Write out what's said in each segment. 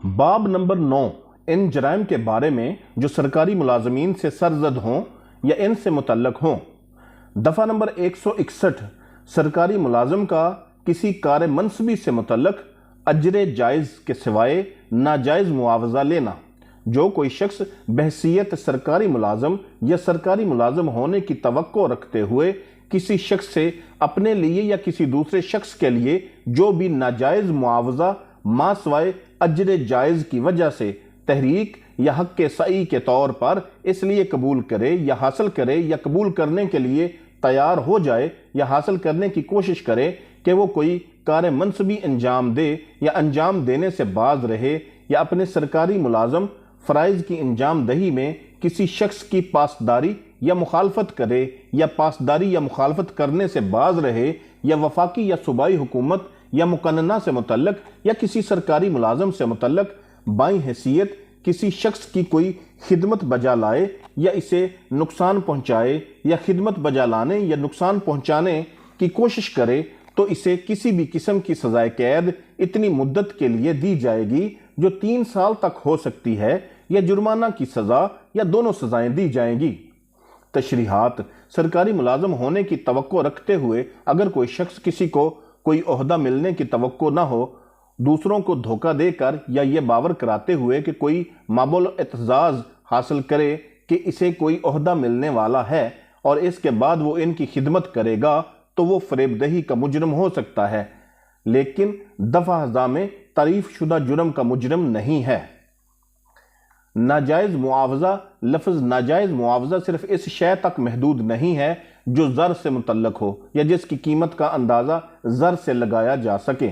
باب نمبر 9 ان جرائم کے بارے میں جو سرکاری ملازمین سے سرزد ہوں یا ان سے متعلق ہوں۔ دفعہ نمبر 161 سرکاری ملازم کا کسی کار منصبی سے متعلق اجر جائز کے سوائے ناجائز معاوضہ لینا۔ جو کوئی شخص بحیثیت سرکاری ملازم یا سرکاری ملازم ہونے کی توقع رکھتے ہوئے کسی شخص سے اپنے لیے یا کسی دوسرے شخص کے لیے جو بھی ناجائز معاوضہ ما سوائے اجر جائز کی وجہ سے تحریک یا حق سعی کے طور پر اس لیے قبول کرے یا حاصل کرے یا قبول کرنے کے لیے تیار ہو جائے یا حاصل کرنے کی کوشش کرے کہ وہ کوئی کار منصبی انجام دے یا انجام دینے سے باز رہے یا اپنے سرکاری ملازم فرائض کی انجام دہی میں کسی شخص کی پاسداری یا مخالفت کرے یا پاسداری یا مخالفت کرنے سے باز رہے یا وفاقی یا صوبائی حکومت یا مقننہ سے متعلق یا کسی سرکاری ملازم سے متعلق بائیں حیثیت کسی شخص کی کوئی خدمت بجا لائے یا اسے نقصان پہنچائے یا خدمت بجا لانے یا نقصان پہنچانے کی کوشش کرے تو اسے کسی بھی قسم کی سزائے قید اتنی مدت کے لیے دی جائے گی جو 3 سال تک ہو سکتی ہے یا جرمانہ کی سزا یا دونوں سزائیں دی جائیں گی۔ تشریحات: سرکاری ملازم ہونے کی توقع رکھتے ہوئے اگر کوئی شخص کسی کو کوئی عہدہ ملنے کی توقع نہ ہو، دوسروں کو دھوکہ دے کر یا یہ باور کراتے ہوئے کہ کوئی مابل اعتزاز حاصل کرے کہ اسے کوئی عہدہ ملنے والا ہے اور اس کے بعد وہ ان کی خدمت کرے گا تو وہ فریب دہی کا مجرم ہو سکتا ہے، لیکن دفعہ ہزا میں تعریف شدہ جرم کا مجرم نہیں ہے۔ ناجائز معاوضہ: لفظ ناجائز معاوضہ صرف اس شے تک محدود نہیں ہے جو زر سے متعلق ہو یا جس کی قیمت کا اندازہ زر سے لگایا جا سکے۔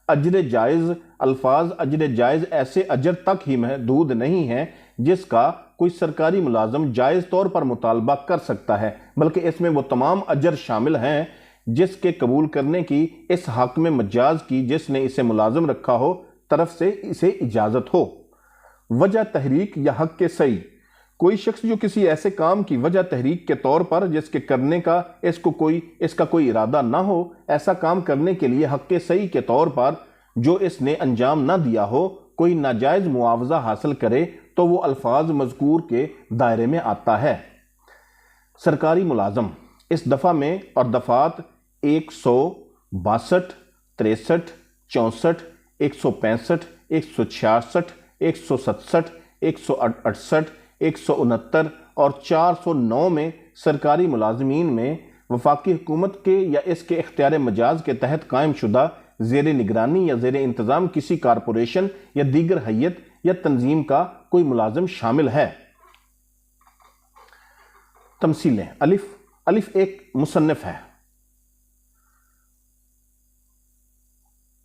اجر جائز: الفاظ اجر جائز ایسے اجر تک ہی محدود نہیں ہیں جس کا کوئی سرکاری ملازم جائز طور پر مطالبہ کر سکتا ہے، بلکہ اس میں وہ تمام اجر شامل ہیں جس کے قبول کرنے کی اس حق میں مجاز کی جس نے اسے ملازم رکھا ہو طرف سے اسے اجازت ہو۔ وجہ تحریک یا حق سعی: کوئی شخص جو کسی ایسے کام کی وجہ تحریک کے طور پر جس کے کرنے کا اس کا کوئی ارادہ نہ ہو، ایسا کام کرنے کے لیے حق سعی کے طور پر جو اس نے انجام نہ دیا ہو کوئی ناجائز معاوضہ حاصل کرے تو وہ الفاظ مذکور کے دائرے میں آتا ہے۔ سرکاری ملازم: اس دفعہ میں اور دفعات 162، 63، 64، 165، 166، 167، 168، 169 اور 409 میں سرکاری ملازمین میں وفاقی حکومت کے یا اس کے اختیار مجاز کے تحت قائم شدہ زیر نگرانی یا زیر انتظام کسی کارپوریشن یا دیگر ہیئت یا تنظیم کا کوئی ملازم شامل ہے۔ تمثیلیں: الف ایک مصنف ہے۔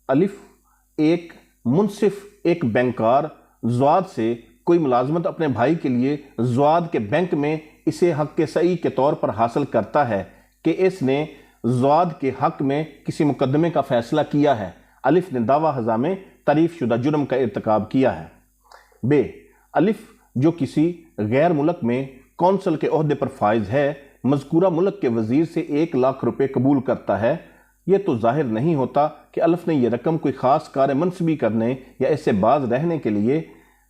الف ایک منصف ایک بینکار زواد سے کوئی ملازمت اپنے بھائی کے لیے زواد کے بینک میں اسے حق سعی کے طور پر حاصل کرتا ہے کہ اس نے زواد کے حق میں کسی مقدمے کا فیصلہ کیا ہے۔ الف نے دعویٰ ہزا میں تعریف شدہ جرم کا ارتکاب کیا ہے۔ ب الف جو کسی غیر ملک میں کونسل کے عہدے پر فائز ہے مذکورہ ملک کے وزیر سے 1 لاکھ روپے قبول کرتا ہے، یہ تو ظاہر نہیں ہوتا کہ الف نے یہ رقم کوئی خاص کار منصبی کرنے یا اس سے باز رہنے کے لیے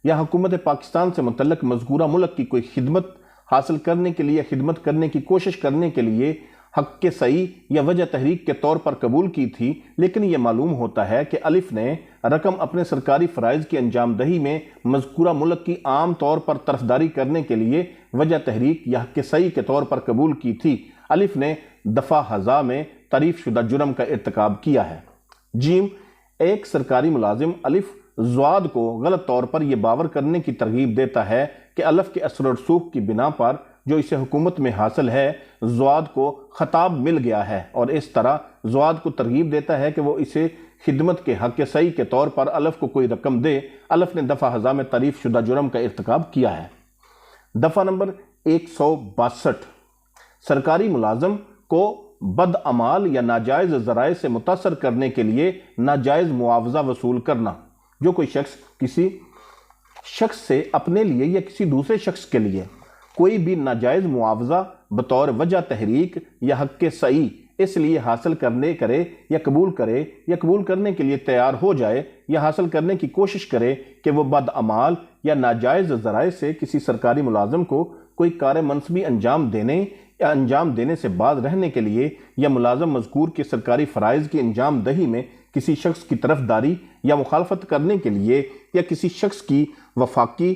یا حکومت پاکستان سے متعلق مذکورہ ملک کی کوئی خدمت حاصل کرنے کے لیے خدمت کرنے کی کوشش کرنے کے لیے حق سعی یا وجہ تحریک کے طور پر قبول کی تھی، لیکن یہ معلوم ہوتا ہے کہ الف نے رقم اپنے سرکاری فرائض کی انجام دہی میں مذکورہ ملک کی عام طور پر طرفداری کرنے کے لیے وجہ تحریک یا حق سعی کے طور پر قبول کی تھی۔ الف نے دفعہ ہزا میں تعریف شدہ جرم کا ارتکاب کیا ہے۔ جیم ایک سرکاری ملازم الف زواد کو غلط طور پر یہ باور کرنے کی ترغیب دیتا ہے کہ الف کے اثر و رسوخ کی بنا پر جو اسے حکومت میں حاصل ہے زواد کو خطاب مل گیا ہے، اور اس طرح زواد کو ترغیب دیتا ہے کہ وہ اسے خدمت کے حق سعی کے طور پر الف کو کوئی رقم دے۔ الف نے دفعہ ہزا میں تعریف شدہ جرم کا ارتکاب کیا ہے۔ دفعہ نمبر 162 سرکاری ملازم کو بدعمال یا ناجائز ذرائع سے متاثر کرنے کے لیے ناجائز معاوضہ وصول کرنا۔ جو کوئی شخص کسی شخص سے اپنے لیے یا کسی دوسرے شخص کے لیے کوئی بھی ناجائز معاوضہ بطور وجہ تحریک یا حق سعی اس لیے حاصل کرنے کرے یا قبول کرنے کے لیے تیار ہو جائے یا حاصل کرنے کی کوشش کرے کہ وہ بدعمال یا ناجائز ذرائع سے کسی سرکاری ملازم کو کوئی کار منصبی انجام دینے سے باز رہنے کے لیے یا ملازم مذکور کے سرکاری فرائض کی انجام دہی میں کسی شخص کی طرفداری یا مخالفت کرنے کے لیے یا کسی شخص کی وفاقی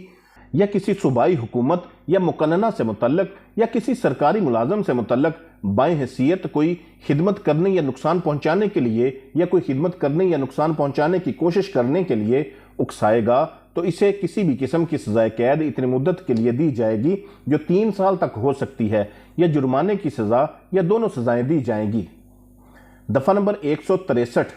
یا کسی صوبائی حکومت یا مقننہ سے متعلق یا کسی سرکاری ملازم سے متعلق بائیں حیثیت کوئی خدمت کرنے یا نقصان پہنچانے کے لیے یا کوئی خدمت کرنے یا نقصان پہنچانے کی کوشش کرنے کے لیے اکسائے گا تو اسے کسی بھی قسم کی سزائے قید اتنی مدت کے لیے دی جائے گی جو 3 سال تک ہو سکتی ہے یا جرمانے کی سزا یا دونوں سزائیں دی جائیں گی۔ دفعہ نمبر 163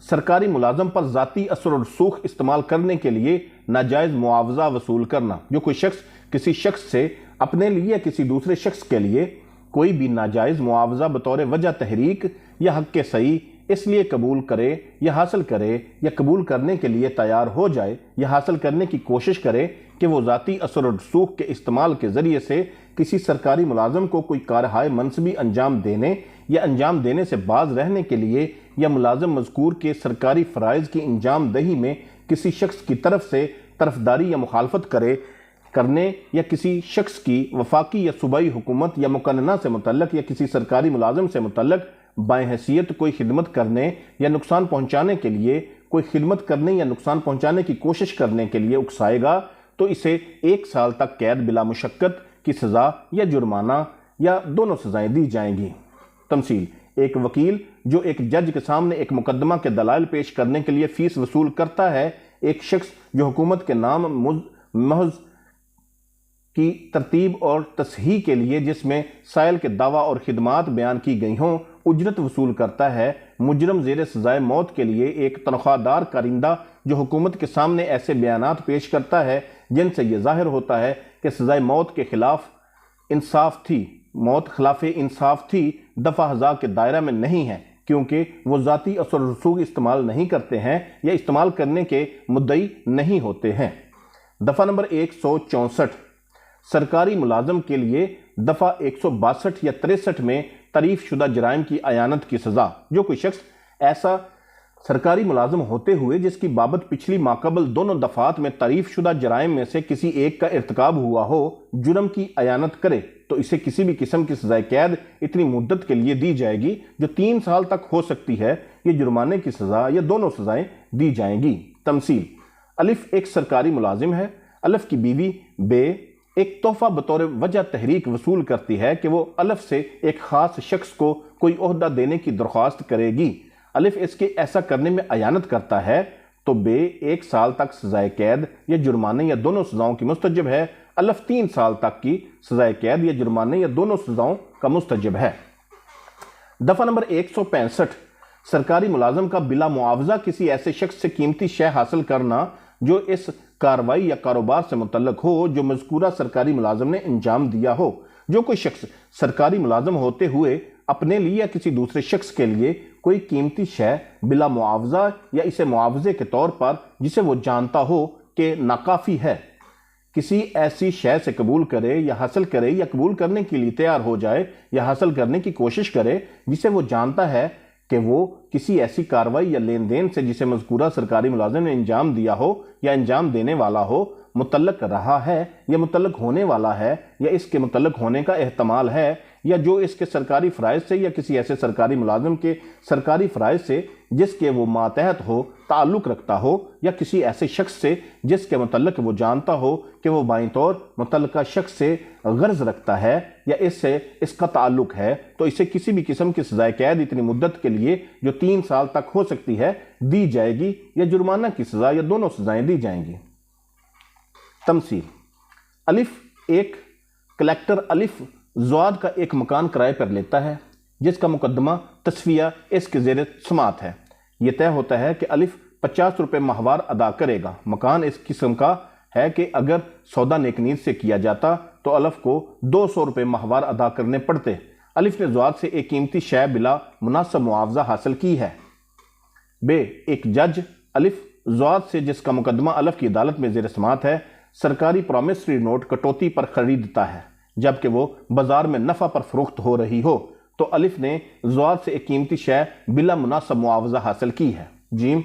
سرکاری ملازم پر ذاتی اثر و رسوخ استعمال کرنے کے لیے ناجائز معاوضہ وصول کرنا۔ جو کوئی شخص کسی شخص سے اپنے لیے یا کسی دوسرے شخص کے لیے کوئی بھی ناجائز معاوضہ بطور وجہ تحریک یا حق صحیح اس لیے قبول کرے یا حاصل کرے یا قبول کرنے کے لیے تیار ہو جائے یا حاصل کرنے کی کوشش کرے کہ وہ ذاتی اثر و رسوخ کے استعمال کے ذریعے سے کسی سرکاری ملازم کو کوئی کارہائے منصبی انجام دینے یا انجام دینے سے باز رہنے کے لیے یا ملازم مذکور کے سرکاری فرائض کی انجام دہی میں کسی شخص کی طرف سے طرفداری یا مخالفت کرنے یا کسی شخص کی وفاقی یا صوبائی حکومت یا مقننہ سے متعلق یا کسی سرکاری ملازم سے متعلق بائیں حیثیت کوئی خدمت کرنے یا نقصان پہنچانے کے لیے کوئی خدمت کرنے یا نقصان پہنچانے کی کوشش کرنے کے لیے اکسائے گا تو اسے 1 سال تک قید بلا مشقت کی سزا یا جرمانہ یا دونوں سزائیں دی جائیں گی۔ تمثیل: ایک وکیل جو ایک جج کے سامنے ایک مقدمہ کے دلائل پیش کرنے کے لیے فیس وصول کرتا ہے، ایک شخص جو حکومت کے نام محض کی ترتیب اور تصحیح کے لیے جس میں سائل کے دعویٰ اور خدمات بیان کی گئی ہوں اجرت وصول کرتا ہے، مجرم زیر سزائے موت کے لیے ایک تنخواہ دار کارندہ جو حکومت کے سامنے ایسے بیانات پیش کرتا ہے جن سے یہ ظاہر ہوتا ہے کہ سزائے موت کے خلاف انصاف تھی، دفعہ ہزار کے دائرہ میں نہیں ہے کیونکہ وہ ذاتی اثر و رسوخ استعمال نہیں کرتے ہیں یا استعمال کرنے کے مدعی نہیں ہوتے ہیں۔ دفعہ نمبر 164 سرکاری ملازم کے لیے دفعہ 162 یا 63 میں تعریف شدہ جرائم کی اعانت کی سزا۔ جو کوئی شخص ایسا سرکاری ملازم ہوتے ہوئے جس کی بابت پچھلی ماقبل دونوں دفعات میں تعریف شدہ جرائم میں سے کسی ایک کا ارتکاب ہوا ہو جرم کی اعانت کرے تو اسے کسی بھی قسم کی سزائے قید اتنی مدت کے لیے دی جائے گی جو 3 سال تک ہو سکتی ہے یا جرمانے کی سزا یا دونوں سزائیں دی جائیں گی۔ تمثیل: الف ایک سرکاری ملازم ہے، الف کی بیوی بے ایک تحفہ بطور وجہ تحریک وصول کرتی ہے کہ وہ الف سے ایک خاص شخص کو کوئی عہدہ دینے کی درخواست کرے گی، الف اس کے ایسا کرنے میں اعانت کرتا ہے تو بے 1 سال تک سزائے قید یا جرمانے یا دونوں سزاؤں کی مستجب ہے، الف 3 سال تک کی سزائے قید یا جرمانے یا دونوں سزاؤں کا مستجب ہے۔ دفعہ نمبر 165 سرکاری ملازم کا بلا معاوضہ کسی ایسے شخص سے قیمتی شے حاصل کرنا جو اس کارروائی یا کاروبار سے متعلق ہو جو مذکورہ سرکاری ملازم نے انجام دیا ہو۔ جو کوئی شخص سرکاری ملازم ہوتے ہوئے اپنے لیے یا کسی دوسرے شخص کے لیے کوئی قیمتی شے بلا معاوضہ یا اسے معاوضے کے طور پر جسے وہ جانتا ہو کہ ناکافی ہے کسی ایسی شے سے قبول کرے یا حاصل کرے یا قبول کرنے کے لیے تیار ہو جائے یا حاصل کرنے کی کوشش کرے جسے وہ جانتا ہے کہ وہ کسی ایسی کارروائی یا لین دین سے جسے مذکورہ سرکاری ملازم نے انجام دیا ہو یا انجام دینے والا ہو متعلق رہا ہے یا متعلق ہونے والا ہے یا اس کے متعلق ہونے کا احتمال ہے یا جو اس کے سرکاری فرائض سے یا کسی ایسے سرکاری ملازم کے سرکاری فرائض سے جس کے وہ ماتحت ہو تعلق رکھتا ہو یا کسی ایسے شخص سے جس کے متعلق وہ جانتا ہو کہ وہ بائیں طور متعلقہ شخص سے غرض رکھتا ہے یا اس کا تعلق ہے تو اسے کسی بھی قسم کی سزائے قید اتنی مدت کے لیے جو 3 سال تک ہو سکتی ہے دی جائے گی یا جرمانہ کی سزا یا دونوں سزائیں دی جائیں گی۔ تمثیل: الف ایک کلیکٹر الف زواد کا ایک مکان کرائے پر لیتا ہے جس کا مقدمہ تصفیہ اس کے زیر سماعت ہے۔ یہ طے ہوتا ہے کہ الف 50 روپے ماہوار ادا کرے گا۔ مکان اس قسم کا ہے کہ اگر سودا نیک نیت سے کیا جاتا تو الف کو 200 روپے ماہوار ادا کرنے پڑتے۔ الف نے زواد سے ایک قیمتی شے بلا مناسب معاوضہ حاصل کی ہے۔ بے ایک جج الف زواد سے جس کا مقدمہ الف کی عدالت میں زیر سماعت ہے سرکاری پرومیسری نوٹ کٹوتی پر خریدتا ہے جبکہ وہ بازار میں نفع پر فروخت ہو رہی ہو تو الف نے زواد سے ایک قیمتی شے بلا مناسب معاوضہ حاصل کی ہے۔ جیم،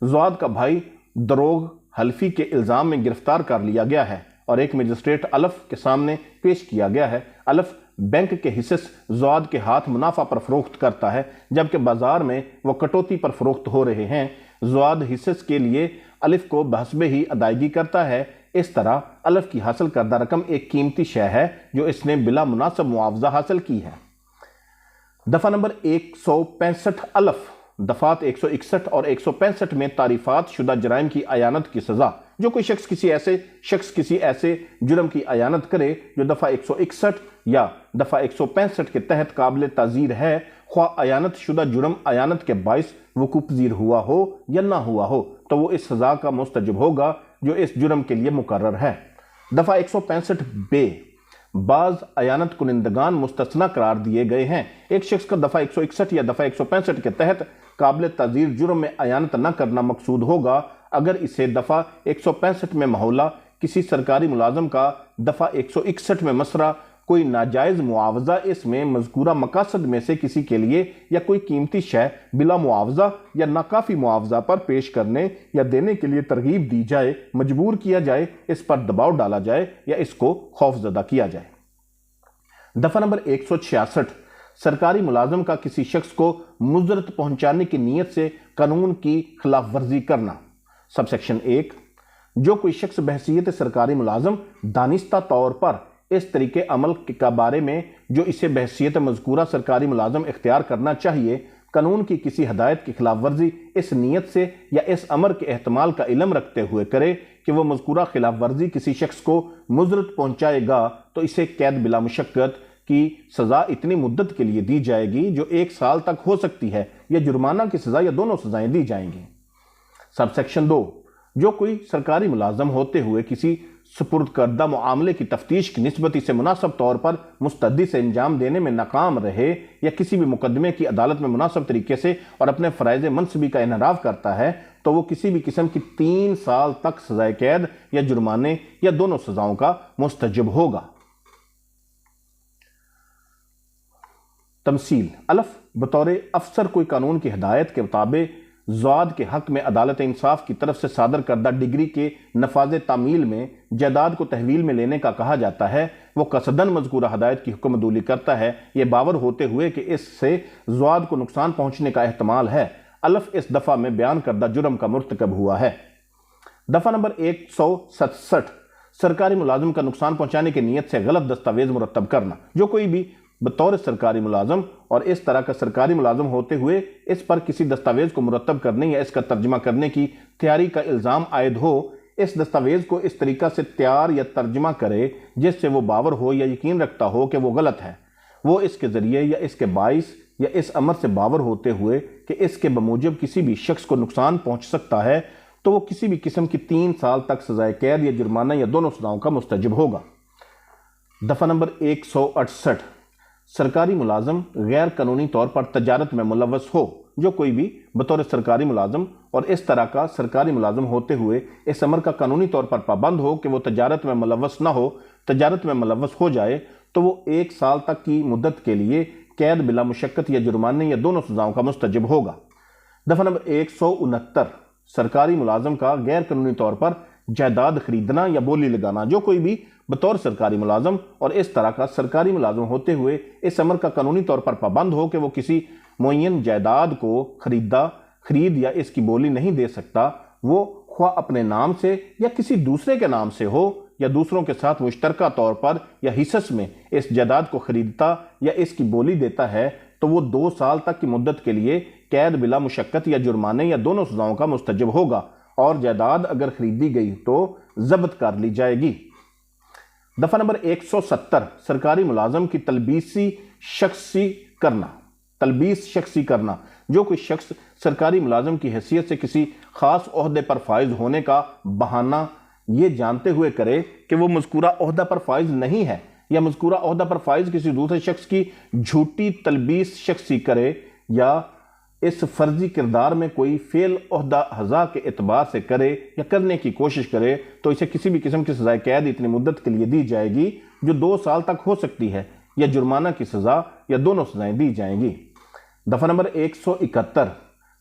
زواد کا بھائی دروغ حلفی کے الزام میں گرفتار کر لیا گیا ہے اور ایک مجسٹریٹ الف کے سامنے پیش کیا گیا ہے۔ الف بینک کے حصص زواد کے ہاتھ منافع پر فروخت کرتا ہے جبکہ بازار میں وہ کٹوتی پر فروخت ہو رہے ہیں۔ زواد حصص کے لیے الف کو بحسب ہی ادائیگی کرتا ہے۔ اس طرح الف کی حاصل کردہ رقم ایک قیمتی شے ہے جو اس نے بلا مناسب معاوضہ حاصل کی ہے۔ دفعہ نمبر 165 الف، دفعات 161 اور 165 میں تعریفات شدہ جرائم کی اعانت کی سزا۔ جو کوئی شخص کسی ایسے جرم کی اعانت کرے جو دفعہ 161 یا دفعہ 165 کے تحت قابل تعزیر ہے، خواہ اعانت شدہ جرم اعانت کے باعث وقوع پذیر ہوا ہو یا نہ ہوا ہو، تو وہ اس سزا کا مستحق ہوگا جو اس جرم کے لیے مقرر ہے۔ دفعہ 165 بے، بعض اعانت کنندگان مستثنی قرار دیے گئے ہیں۔ ایک شخص کا دفعہ 161 یا دفعہ 165 کے تحت قابل تعزیر جرم میں اعانت نہ کرنا مقصود ہوگا اگر اسے دفعہ 165 میں محولہ کسی سرکاری ملازم کا دفعہ 161 میں مسرہ کوئی ناجائز معاوضہ اس میں مذکورہ مقاصد میں سے کسی کے لیے یا کوئی قیمتی شے بلا معاوضہ یا ناکافی معاوضہ پر پیش کرنے یا دینے کے لیے ترغیب دی جائے، مجبور کیا جائے، اس پر دباؤ ڈالا جائے یا اس کو خوف زدہ کیا جائے۔ دفعہ نمبر 166 سرکاری ملازم کا کسی شخص کو مضرت پہنچانے کی نیت سے قانون کی خلاف ورزی کرنا۔ سب سیکشن 1، جو کوئی شخص بحیثیت سرکاری ملازم دانستہ طور پر اس طریقے عمل کے بارے میں جو اسے بحیثیت مذکورہ سرکاری ملازم اختیار کرنا چاہیے، قانون کی کسی ہدایت کی خلاف ورزی اس نیت سے یا اس امر کے احتمال کا علم رکھتے ہوئے کرے کہ وہ مذکورہ خلاف ورزی کسی شخص کو مضرت پہنچائے گا، تو اسے قید بلا مشقت کی سزا اتنی مدت کے لیے دی جائے گی جو 1 سال تک ہو سکتی ہے، یا جرمانہ کی سزا یا دونوں سزائیں دی جائیں گی۔ سب سیکشن 2، جو کوئی سرکاری ملازم ہوتے ہوئے کسی سپرد کردہ معاملے کی تفتیش کی نسبت اسے مناسب طور پر مستعدی سے انجام دینے میں ناکام رہے یا کسی بھی مقدمے کی عدالت میں مناسب طریقے سے اور اپنے فرائض منصبی کا انحراف کرتا ہے، تو وہ کسی بھی قسم کی 3 سال تک سزائے قید یا جرمانے یا دونوں سزاؤں کا مستحق ہوگا۔ تمثیل، الف بطور افسر کوئی قانون کی ہدایت کے مطابق زواد کے حق میں عدالت انصاف کی طرف سے صادر کردہ ڈگری کے نفاذ تعمیل میں جائیداد کو تحویل میں لینے کا کہا جاتا ہے، وہ قصداً مذکورہ ہدایت کی حکم عدولی کرتا ہے، یہ باور ہوتے ہوئے کہ اس سے زواد کو نقصان پہنچنے کا احتمال ہے۔ الف اس دفعہ میں بیان کردہ جرم کا مرتکب ہوا ہے۔ دفعہ نمبر 167 سرکاری ملازم کا نقصان پہنچانے کی نیت سے غلط دستاویز مرتب کرنا۔ جو کوئی بھی بطور سرکاری ملازم اور اس طرح کا سرکاری ملازم ہوتے ہوئے اس پر کسی دستاویز کو مرتب کرنے یا اس کا ترجمہ کرنے کی تیاری کا الزام عائد ہو، اس دستاویز کو اس طریقہ سے تیار یا ترجمہ کرے جس سے وہ باور ہو یا یقین رکھتا ہو کہ وہ غلط ہے، وہ اس کے ذریعے یا اس کے باعث یا اس امر سے باور ہوتے ہوئے کہ اس کے بموجب کسی بھی شخص کو نقصان پہنچ سکتا ہے، تو وہ کسی بھی قسم کی 3 سال تک سزائے قید یا جرمانہ یا دونوں سزاؤں کا مستحق ہوگا۔ دفعہ نمبر 168 سرکاری ملازم غیر قانونی طور پر تجارت میں ملوث ہو۔ جو کوئی بھی بطور سرکاری ملازم اور اس طرح کا سرکاری ملازم ہوتے ہوئے اس امر کا قانونی طور پر پابند ہو کہ وہ تجارت میں ملوث نہ ہو، تجارت میں ملوث ہو جائے، تو وہ 1 سال تک کی مدت کے لیے قید بلا مشقت یا جرمانے یا دونوں سزاؤں کا مستحق ہوگا۔ دفعہ نمبر 169 سرکاری ملازم کا غیر قانونی طور پر جائیداد خریدنا یا بولی لگانا۔ جو کوئی بھی بطور سرکاری ملازم اور اس طرح کا سرکاری ملازم ہوتے ہوئے اس امر کا قانونی طور پر پابند ہو کہ وہ کسی معین جائیداد کو خرید یا اس کی بولی نہیں دے سکتا، وہ خواہ اپنے نام سے یا کسی دوسرے کے نام سے ہو یا دوسروں کے ساتھ مشترکہ طور پر یا حصص میں اس جائیداد کو خریدتا یا اس کی بولی دیتا ہے، تو وہ 2 سال تک کی مدت کے لیے قید بلا مشقت یا جرمانے یا دونوں سزاؤں کا مستحق ہوگا، اور جائیداد اگر خریدی گئی تو ضبط کر لی جائے گی۔ دفعہ نمبر 170 سرکاری ملازم کی تلبیس شخصی کرنا۔ جو کوئی شخص سرکاری ملازم کی حیثیت سے کسی خاص عہدے پر فائز ہونے کا بہانہ یہ جانتے ہوئے کرے کہ وہ مذکورہ عہدہ پر فائز نہیں ہے، یا مذکورہ عہدہ پر فائز کسی دوسرے شخص کی جھوٹی تلبیس شخصی کرے، یا اس فرضی کردار میں کوئی فعل عہدہ حضا کے اعتبار سے کرے یا کرنے کی کوشش کرے، تو اسے کسی بھی قسم کی سزائے قید اتنی مدت کے لیے دی جائے گی جو 2 سال تک ہو سکتی ہے، یا جرمانہ کی سزا یا دونوں سزائیں دی جائیں گی۔ دفعہ نمبر 171،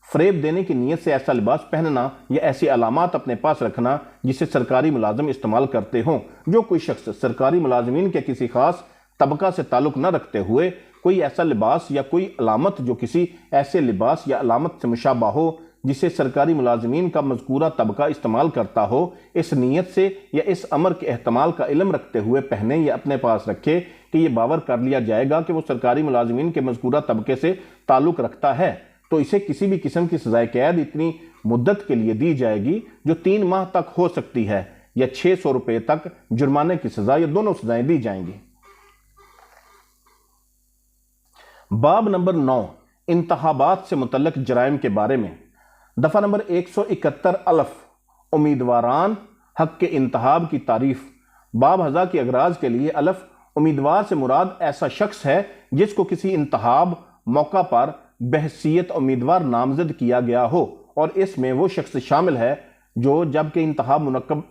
فریب دینے کی نیت سے ایسا لباس پہننا یا ایسی علامات اپنے پاس رکھنا جسے سرکاری ملازم استعمال کرتے ہوں۔ جو کوئی شخص سرکاری ملازمین کے کسی خاص طبقہ سے تعلق نہ رکھتے ہوئے کوئی ایسا لباس یا کوئی علامت جو کسی ایسے لباس یا علامت سے مشابہ ہو جسے سرکاری ملازمین کا مذکورہ طبقہ استعمال کرتا ہو، اس نیت سے یا اس امر کے احتمال کا علم رکھتے ہوئے پہنے یا اپنے پاس رکھے کہ یہ باور کر لیا جائے گا کہ وہ سرکاری ملازمین کے مذکورہ طبقے سے تعلق رکھتا ہے، تو اسے کسی بھی قسم کی سزائے قید اتنی مدت کے لیے دی جائے گی جو 3 ماہ تک ہو سکتی ہے، یا 600 روپے تک جرمانے کی سزا یا دونوں سزائیں دی جائیں گی۔ باب نمبر 9، انتخابات سے متعلق جرائم کے بارے میں۔ دفعہ نمبر 171 الف، امیدواران حق کے انتخاب کی تعریف۔ باب ھذا کی اغراض کے لیے الف، امیدوار سے مراد ایسا شخص ہے جس کو کسی انتخاب موقع پر بحیثیت امیدوار نامزد کیا گیا ہو، اور اس میں وہ شخص شامل ہے جو جبکہ انتخاب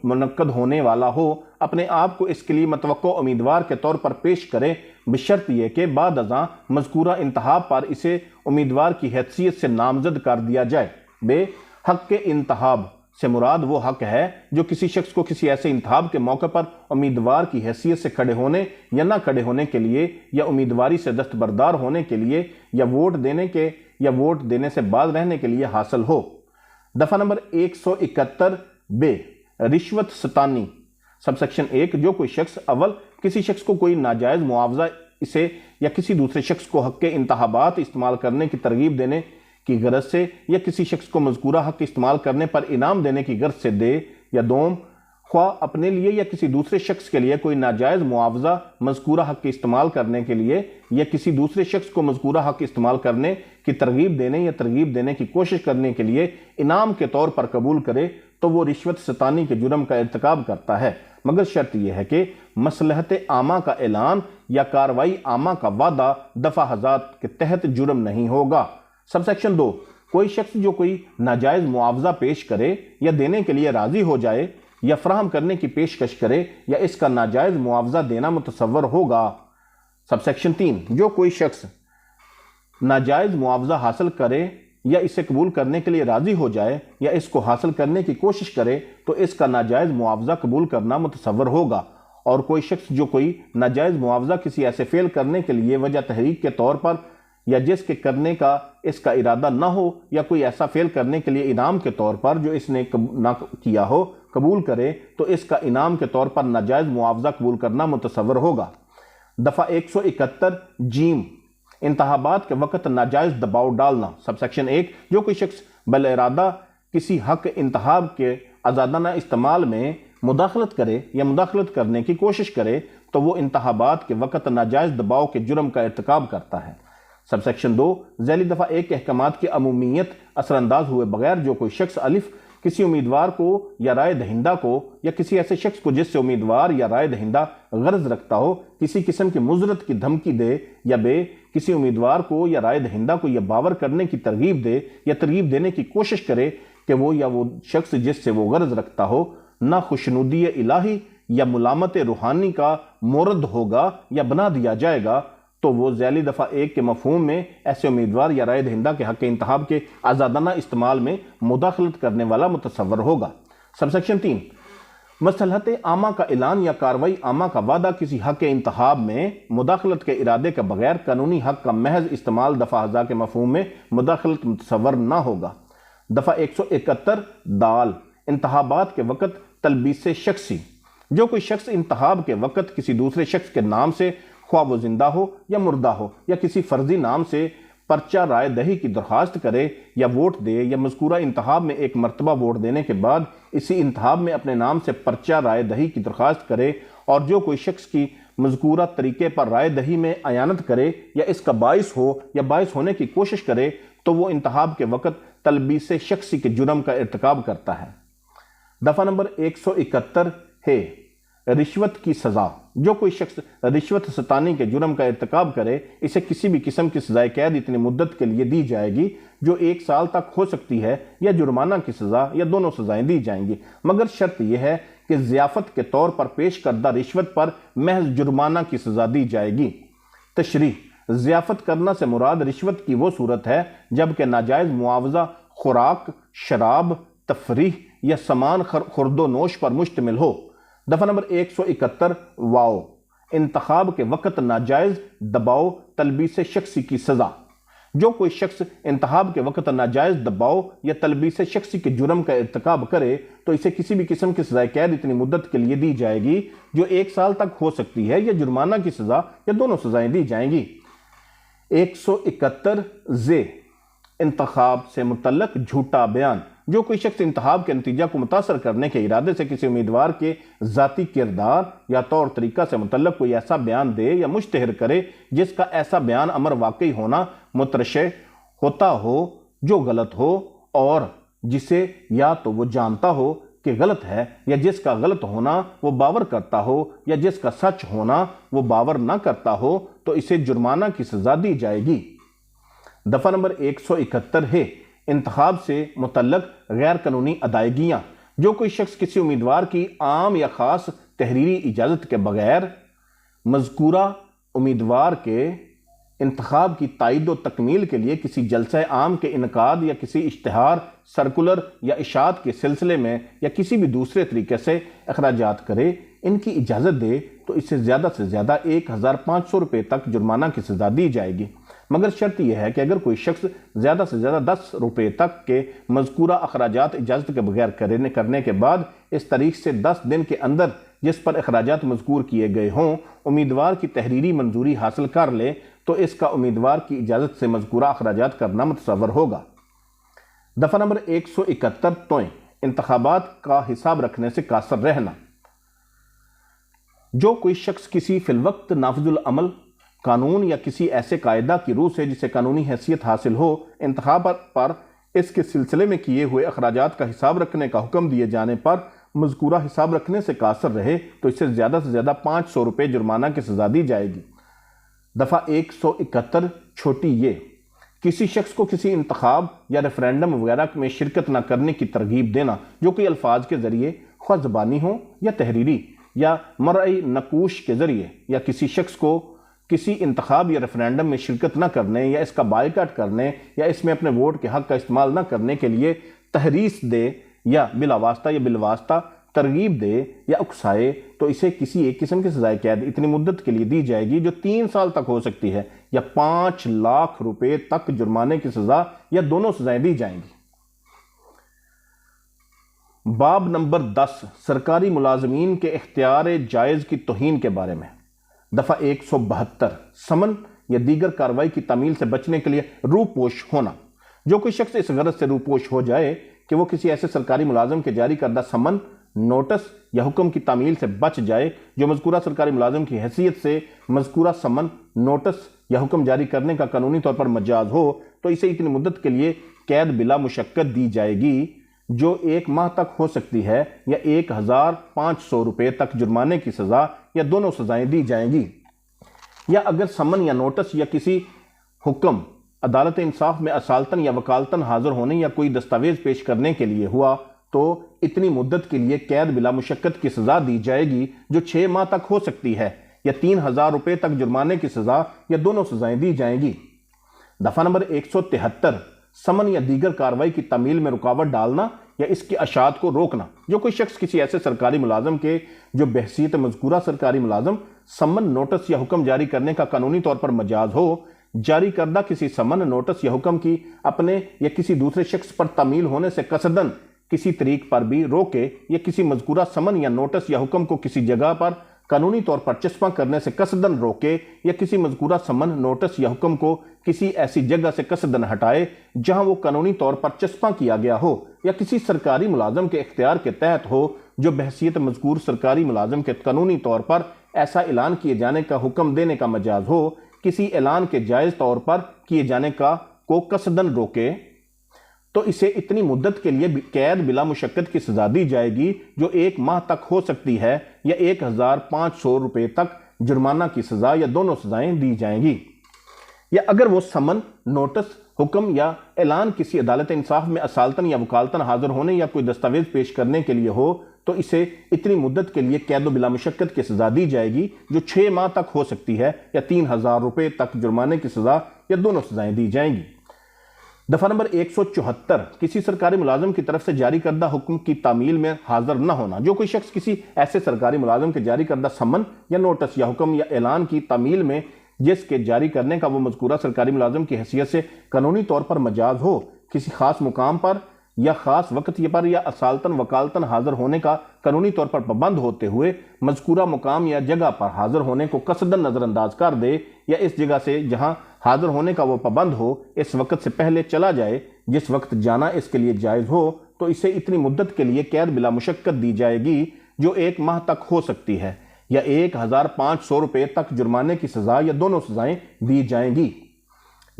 منعقد ہونے والا ہو اپنے آپ کو اس کے لیے متوقع امیدوار کے طور پر پیش کرے، بشرط یہ کہ بعد ازاں مذکورہ انتخاب پر اسے امیدوار کی حیثیت سے نامزد کر دیا جائے۔ بے، حق کے انتخاب سے مراد وہ حق ہے جو کسی شخص کو کسی ایسے انتخاب کے موقع پر امیدوار کی حیثیت سے کھڑے ہونے یا نہ کھڑے ہونے کے لیے، یا امیدواری سے دستبردار ہونے کے لیے، یا ووٹ دینے سے باز رہنے کے لیے حاصل ہو۔ دفعہ نمبر 171 بے، رشوت ستانی۔ سب سیکشن 1، جو کوئی شخص اول کسی شخص کو کوئی ناجائز معاوضہ اسے یا کسی دوسرے شخص کو حق کے انتخابات استعمال کرنے کی ترغیب دینے کی غرض سے، یا کسی شخص کو مذکورہ حق استعمال کرنے پر انعام دینے کی غرض سے دے، یا دوم، خواہ اپنے لیے یا کسی دوسرے شخص کے لیے کوئی ناجائز معاوضہ مذکورہ حق استعمال کرنے کے لیے، یا کسی دوسرے شخص کو مذکورہ حق استعمال کرنے کی ترغیب دینے یا ترغیب دینے کی کوشش کرنے کے لیے انعام کے طور پر قبول کرے، تو وہ رشوت ستانی کے جرم کا ارتکاب کرتا ہے، مگر شرط یہ ہے کہ مصلحت عامہ کا اعلان یا کارروائی عامہ کا وعدہ دفعہ ھذات کے تحت جرم نہیں ہوگا۔ سب سیکشن 2، کوئی شخص جو کوئی ناجائز معاوضہ پیش کرے یا دینے کے لیے راضی ہو جائے یا فراہم کرنے کی پیشکش کرے یا اس کا ناجائز معاوضہ دینا متصور ہوگا۔ سب سیکشن 3، جو کوئی شخص ناجائز معاوضہ حاصل کرے یا اسے قبول کرنے کے لیے راضی ہو جائے یا اس کو حاصل کرنے کی کوشش کرے تو اس کا ناجائز معاوضہ قبول کرنا متصور ہوگا، اور کوئی شخص جو کوئی ناجائز معاوضہ کسی ایسے فعل کرنے کے لیے وجہ تحریک کے طور پر یا جس کے کرنے کا اس کا ارادہ نہ ہو، یا کوئی ایسا فعل کرنے کے لیے انعام کے طور پر جو اس نے نہ کیا ہو قبول کرے، تو اس کا انعام کے طور پر ناجائز معاوضہ قبول کرنا متصور ہوگا۔ دفعہ 171 جیم، انتخابات کے وقت ناجائز دباؤ ڈالنا۔ سب سیکشن 1، جو کوئی شخص بالارادہ کسی حق انتخاب کے آزادانہ استعمال میں مداخلت کرے یا مداخلت کرنے کی کوشش کرے تو وہ انتخابات کے وقت ناجائز دباؤ کے جرم کا ارتکاب کرتا ہے۔ سب سیکشن 2، ذیلی دفعہ 1 کے احکامات کی عمومیت اثر انداز ہوئے بغیر جو کوئی شخص الف، کسی امیدوار کو یا رائے دہندہ کو یا کسی ایسے شخص کو جس سے امیدوار یا رائے دہندہ غرض رکھتا ہو کسی قسم کی مضرت کی دھمکی دے، یا بے، کسی امیدوار کو یا رائے دہندہ کو یہ باور کرنے کی ترغیب دے یا ترغیب دینے کی کوشش کرے کہ وہ یا وہ شخص جس سے وہ غرض رکھتا ہو نہ خوشنودی الہی یا ملامت روحانی کا مورد ہوگا یا بنا دیا جائے گا، تو وہ ذیلی دفعہ 1 کے مفہوم میں ایسے امیدوار یا رائے دہندہ کے حق انتخاب کے آزادانہ استعمال میں مداخلت کرنے والا متصور ہوگا۔ سب سیکشن 3، مصلحت عامہ کا اعلان یا کارروائی عامہ کا وعدہ کسی حق انتخاب میں مداخلت کے ارادے کے بغیر قانونی حق کا محض استعمال دفعہ ھذا کے مفہوم میں مداخلت متصور نہ ہوگا۔ دفعہ 171 دال، انتخابات کے وقت تلبیس شخصی، جو کوئی شخص انتخاب کے وقت کسی دوسرے شخص کے نام سے، خواہ وہ زندہ ہو یا مردہ ہو، یا کسی فرضی نام سے پرچہ رائے دہی کی درخواست کرے یا ووٹ دے، یا مذکورہ انتخاب میں ایک مرتبہ ووٹ دینے کے بعد اسی انتخاب میں اپنے نام سے پرچہ رائے دہی کی درخواست کرے، اور جو کوئی شخص کی مذکورہ طریقے پر رائے دہی میں اعانت کرے یا اس کا باعث ہو یا باعث ہونے کی کوشش کرے تو وہ انتخاب کے وقت تلبیس شخصی کے جرم کا ارتکاب کرتا ہے۔ دفعہ نمبر 171 ہے رشوت کی سزا، جو کوئی شخص رشوت ستانی کے جرم کا ارتکاب کرے اسے کسی بھی قسم کی سزائے قید اتنی مدت کے لیے دی جائے گی جو 1 سال تک ہو سکتی ہے، یا جرمانہ کی سزا یا دونوں سزائیں دی جائیں گی، مگر شرط یہ ہے کہ ضیافت کے طور پر پیش کردہ رشوت پر محض جرمانہ کی سزا دی جائے گی۔ تشریح: ضیافت کرنا سے مراد رشوت کی وہ صورت ہے جبکہ ناجائز معاوضہ خوراک، شراب، تفریح یا سامان خرد و نوش پر مشتمل ہو۔ دفعہ نمبر 171 واؤ، انتخاب کے وقت ناجائز دباؤ تلبیس شخصی کی سزا۔ جو کوئی شخص انتخاب کے وقت ناجائز دباؤ یا تلبیس شخصی کے جرم کا ارتکاب کرے تو اسے کسی بھی قسم کی سزائے قید اتنی مدت کے لیے دی جائے گی جو 1 سال تک ہو سکتی ہے، یا جرمانہ کی سزا یا دونوں سزائیں دی جائیں گی۔ 171 زے، انتخاب سے متعلق جھوٹا بیان۔ جو کوئی شخص انتخاب کے نتیجہ کو متاثر کرنے کے ارادے سے کسی امیدوار کے ذاتی کردار یا طور طریقہ سے متعلق کوئی ایسا بیان دے یا مشتہر کرے جس کا ایسا بیان امر واقعی ہونا مترشح ہوتا ہو جو غلط ہو، اور جسے یا تو وہ جانتا ہو کہ غلط ہے، یا جس کا غلط ہونا وہ باور کرتا ہو، یا جس کا سچ ہونا وہ باور نہ کرتا ہو، تو اسے جرمانہ کی سزا دی جائے گی۔ دفعہ نمبر 171 ہے، انتخاب سے متعلق غیر قانونی ادائیگیاں۔ جو کوئی شخص کسی امیدوار کی عام یا خاص تحریری اجازت کے بغیر مذکورہ امیدوار کے انتخاب کی تائید و تکمیل کے لیے کسی جلسہ عام کے انعقاد یا کسی اشتہار، سرکولر یا اشاعت کے سلسلے میں یا کسی بھی دوسرے طریقے سے اخراجات کرے، ان کی اجازت دے تو اسے زیادہ سے زیادہ 1500 روپے تک جرمانہ کی سزا دی جائے گی، مگر شرط یہ ہے کہ اگر کوئی شخص زیادہ سے زیادہ 10 روپے تک کے مذکورہ اخراجات اجازت کے بغیر کرنے کے بعد اس تاریخ سے 10 دن کے اندر جس پر اخراجات مذکور کیے گئے ہوں امیدوار کی تحریری منظوری حاصل کر لے تو اس کا امیدوار کی اجازت سے مذکورہ اخراجات کرنا متصور ہوگا۔ دفعہ نمبر 171 توئیں، انتخابات کا حساب رکھنے سے قاصر رہنا۔ جو کوئی شخص کسی فی الوقت نافذ العمل قانون یا کسی ایسے قاعدہ کی روح سے جسے قانونی حیثیت حاصل ہو انتخابات پر اس کے سلسلے میں کیے ہوئے اخراجات کا حساب رکھنے کا حکم دیے جانے پر مذکورہ حساب رکھنے سے قاصر رہے تو اسے زیادہ سے زیادہ 500 روپے جرمانہ کی سزا دی جائے گی۔ دفعہ 171 چھوٹی یہ، کسی شخص کو کسی انتخاب یا ریفرینڈم وغیرہ میں شرکت نہ کرنے کی ترغیب دینا، جو کوئی الفاظ کے ذریعے خواہ زبانی ہو یا تحریری یا مرئی نقوش کے ذریعے، یا کسی شخص کو کسی انتخاب یا ریفرینڈم میں شرکت نہ کرنے یا اس کا بائیکاٹ کرنے یا اس میں اپنے ووٹ کے حق کا استعمال نہ کرنے کے لیے تحریص دے یا بلا واسطہ یا بالواسطہ ترغیب دے یا اکسائے تو اسے کسی ایک قسم کی سزائے قید اتنی مدت کے لیے دی جائے گی جو 3 سال تک ہو سکتی ہے، یا 5 لاکھ روپے تک جرمانے کی سزا یا دونوں سزائیں دی جائیں گی۔ باب نمبر 10، سرکاری ملازمین کے اختیار جائز کی توہین کے بارے میں۔ دفعہ 172، سمن یا دیگر کارروائی کی تعمیل سے بچنے کے لیے روپوش ہونا۔ جو کوئی شخص اس غرض سے روپوش ہو جائے کہ وہ کسی ایسے سرکاری ملازم کے جاری کردہ سمن، نوٹس یا حکم کی تعمیل سے بچ جائے جو مذکورہ سرکاری ملازم کی حیثیت سے مذکورہ سمن، نوٹس یا حکم جاری کرنے کا قانونی طور پر مجاز ہو تو اسے اتنی مدت کے لیے قید بلا مشقت دی جائے گی جو 1 ماہ تک ہو سکتی ہے، یا 1500 روپے تک جرمانے کی سزا یا دونوں سزائیں دی جائیں گی۔ یا اگر سمن یا نوٹس یا کسی حکم عدالت انصاف میں اصالتاً یا وکالتاً حاضر ہونے یا کوئی دستاویز پیش کرنے کے لیے ہوا تو اتنی مدت کے لیے قید بلا مشقت کی سزا دی جائے گی جو 6 ماہ تک ہو سکتی ہے، یا 3000 روپے تک جرمانے کی سزا یا دونوں سزائیں دی جائیں گی۔ دفعہ نمبر 173، سمن یا دیگر کارروائی کی تعمیل میں رکاوٹ ڈالنا یا اس کی اشاعت کو روکنا۔ جو کوئی شخص کسی ایسے سرکاری ملازم کے جو بحیثیت مذکورہ سرکاری ملازم سمن، نوٹس یا حکم جاری کرنے کا قانونی طور پر مجاز ہو، جاری کردہ کسی سمن، نوٹس یا حکم کی اپنے یا کسی دوسرے شخص پر تعمیل ہونے سے قصداً کسی طریق پر بھی روکے، یا کسی مذکورہ سمن یا نوٹس یا حکم کو کسی جگہ پر قانونی طور پر چسپاں کرنے سے قصداً روکے، یا کسی مذکورہ سمن، نوٹس یا حکم کو کسی ایسی جگہ سے قصداً ہٹائے جہاں وہ قانونی طور پر چسپاں کیا گیا ہو، یا کسی سرکاری ملازم کے اختیار کے تحت ہو جو بحیثیت مذکور سرکاری ملازم کے قانونی طور پر ایسا اعلان کیے جانے کا حکم دینے کا مجاز ہو، کسی اعلان کے جائز طور پر کیے جانے کو قصداً روکے تو اسے اتنی مدت کے لیے قید بلا مشقت کی سزا دی جائے گی جو 1 ماہ تک ہو سکتی ہے، یا 1500 روپے تک جرمانہ کی سزا یا دونوں سزائیں دی جائیں گی۔ یا اگر وہ سمن، نوٹس، حکم یا اعلان کسی عدالت انصاف میں اصالتاً یا وکالتاً حاضر ہونے یا کوئی دستاویز پیش کرنے کے لیے ہو تو اسے اتنی مدت کے لیے قید و بلا مشقت کی سزا دی جائے گی جو 6 ماہ تک ہو سکتی ہے یا 3000 روپے تک جرمانے کی سزا یا دونوں سزائیں دی جائیں گی۔ دفعہ نمبر 174 کسی سرکاری ملازم کی طرف سے جاری کردہ حکم کی تعمیل میں حاضر نہ ہونا۔ جو کوئی شخص کسی ایسے سرکاری ملازم کے جاری کردہ سمن یا نوٹس یا حکم یا اعلان کی تعمیل میں جس کے جاری کرنے کا وہ مذکورہ سرکاری ملازم کی حیثیت سے قانونی طور پر مجاز ہو، کسی خاص مقام پر یا خاص وقت پر یا اصالتاً وکالتاً حاضر ہونے کا قانونی طور پر پابند ہوتے ہوئے مذکورہ مقام یا جگہ پر حاضر ہونے کو قصداً نظر انداز کر دے یا اس جگہ سے جہاں حاضر ہونے کا وہ پابند ہو اس وقت سے پہلے چلا جائے جس وقت جانا اس کے لیے جائز ہو، تو اسے اتنی مدت کے لیے قید بلا مشقت دی جائے گی جو 1 ماہ تک ہو سکتی ہے یا 1500 روپے تک جرمانے کی سزا یا دونوں سزائیں دی جائیں گی۔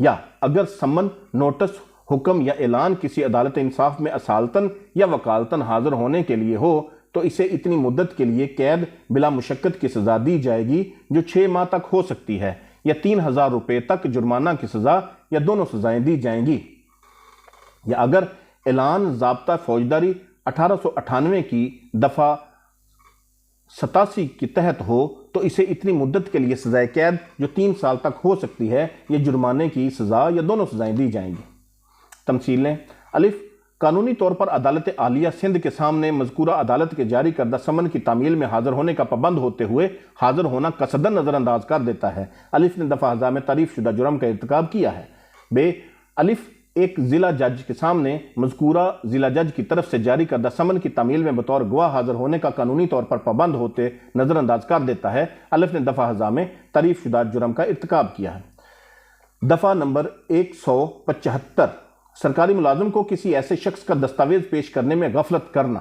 یا اگر سمن، نوٹس، حکم یا اعلان کسی عدالت انصاف میں اصالتاً یا وکالتاً حاضر ہونے کے لیے ہو تو اسے اتنی مدت کے لیے قید بلا مشقت کی سزا دی جائے گی جو 6 ماہ تک ہو سکتی ہے یا 3000 روپے تک جرمانہ کی سزا یا دونوں سزائیں دی جائیں گی۔ یا اگر اعلان ضابطہ فوجداری 1898 کی دفعہ 87 کے تحت ہو تو اسے اتنی مدت کے لیے سزائے قید جو 3 سال تک ہو سکتی ہے یا جرمانے کی سزا یا دونوں سزائیں دی جائیں گی۔ تمثیلیں: الف، قانونی طور پر عدالت عالیہ سندھ کے سامنے مذکورہ عدالت کے جاری کردہ سمن کی تعمیل میں حاضر ہونے کا پابند ہوتے ہوئے حاضر ہونا قصداً نظر انداز کر دیتا ہے۔ الف نے دفعہ ہزار میں تعریف شدہ جرم کا ارتکاب کیا ہے۔ بے، الف ایک ضلع جج کے سامنے مذکورہ ضلع جج کی طرف سے جاری کردہ سمن کی تعمیل میں بطور گواہ حاضر ہونے کا قانونی طور پر پابند ہوتے نظر انداز کر دیتا ہے۔ الف نے دفعہ ہزار میں تعریف شدہ جرم کا ارتکاب کیا ہے۔ دفعہ نمبر 175 سرکاری ملازم کو کسی ایسے شخص کا دستاویز پیش کرنے میں غفلت کرنا۔